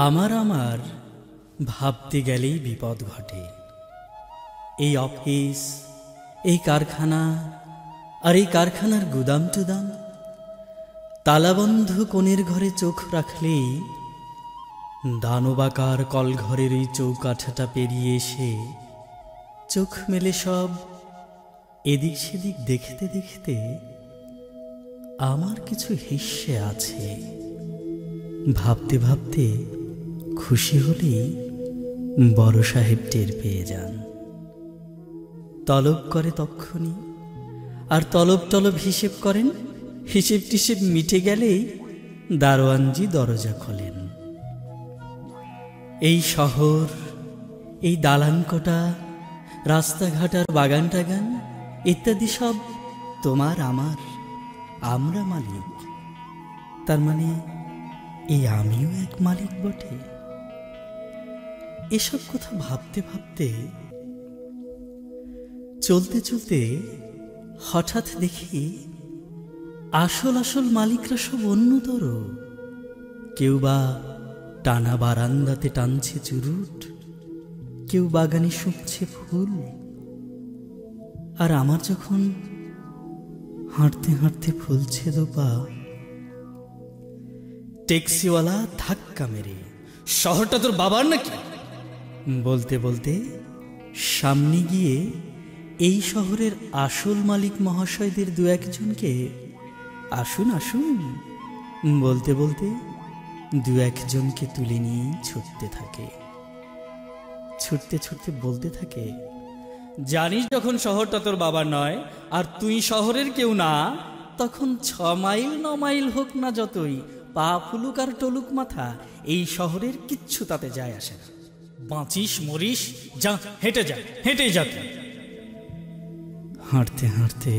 আমার ভাবতে গেলেই বিপদ ঘটে। এই অফিস, এই কারখানা, আর এই কারখানার গুদাম টুদাম, তালাবন্ধ কোণের ঘরে চোখ রাখলেই দানবাকার কলঘরের এই চৌকাঠাটা পেরিয়ে এসে চোখ মেলে সব এদিক সেদিক দেখতে দেখতে আমার কিছু হিস্সে আছে। ভাবতে ভাবতে খুশি হলেই বড় সাহেব টের পেয়ে যান। তলব করে তক্ষুনি, আর তলব টলব হিসেব করেন। হিসেব টিসেব মিটে গেলেই দারোয়ানজি দরজা খোলেন। এই শহর, এই দালানকোটা, রাস্তাঘাট আর বাগান টাগান ইত্যাদি সব তোমার আমার, আমরা মালিক। তার মানে এই আমিও এক মালিক বটে। এসব কথা ভাবতে ভাবতে চলতে চলতে হঠাৎ দেখি আসল আসল মালিকরা সব অন্যতর। কেউ বা টানা বারান্দাতে টানছে চুরুট, কেউ বাগানে শুকছে ফুল। আর আমার যখন হাঁটতে হাঁটতে ফুলছে দোপা, ট্যাক্সিওয়ালা ধাক্কা মেরে, শহরটা তোর বাবার নাকি বলতে বলতে সামনে গিয়ে এই শহরের আসল মালিক মহাশয়দের দু একজনকে আসুন আসুন বলতে বলতে দু একজনকে তুলে নিয়ে ছুটতে থাকে। ছুটতে ছুটতে বলতে থাকে, জানিস যখন শহরটা তোর বাবার নয় আর তুই শহরের কেউ না, তখন 6 মাইল 9 মাইল হোক না যতই, পা ফুলুক আর টলুক মাথা, এই শহরের কিচ্ছু তাতে যায় আসে না। বাঁচিস মরিস, যা হেঁটে যা, হেঁটেই যা। হাঁটতে হাঁটতে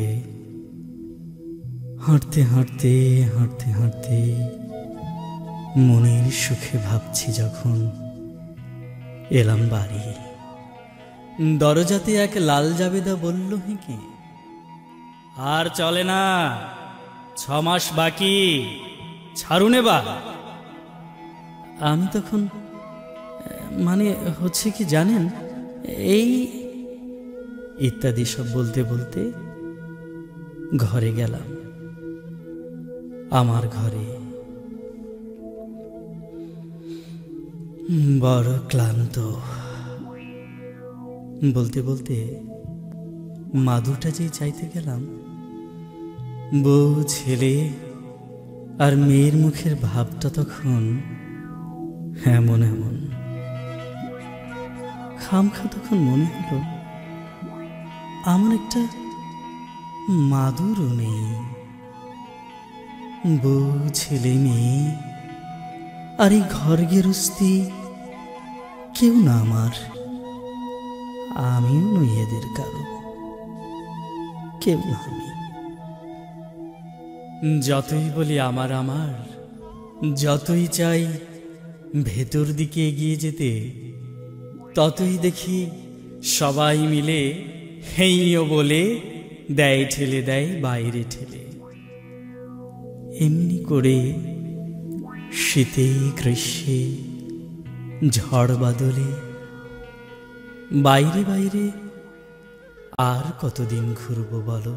হাঁটতে হাঁটতে হাঁটতে হাঁটতে মনের সুখে ভাবছি যখন এলাম বাড়ি। দরজাতে এক লাল জাবেদা বলল হেঁকে, আর চলে না, 6 মাস বাকি, ছাড়ুন এবার। আমি তখন মানে হচ্ছে কি জানেন, এই ইত্যাদি সব বলতে বলতে ঘরে গেলাম। আমার ঘরে বড় ক্লান্ত। বলতে বলতে মাদুরটা যে চাইতে গেলাম, বউ ছেলে আর মেয়ের মুখের ভাবটা তখন এমন এমন। খামখা তখন মনে হলো আমার একটা মাদুরও নেই। বউ ছেলে মেয়ে আর এই ঘর গেরস্তি কেউ না আমার, আমিও নই এদের কারো, কেউ না আমি। যতই বলি আমার আমার, যতই চাই ভেতর দিকে এগিয়ে যেতে, ততই দেখি সবাই মিলে হেইও বলে দেয় ঠেলে দেয় বাইরে ঠেলে। এমনি করে শীতে গ্রীষ্মে ঝড় বাদলে বাইরে বাইরে আর কতদিন ঘুরবো বলো।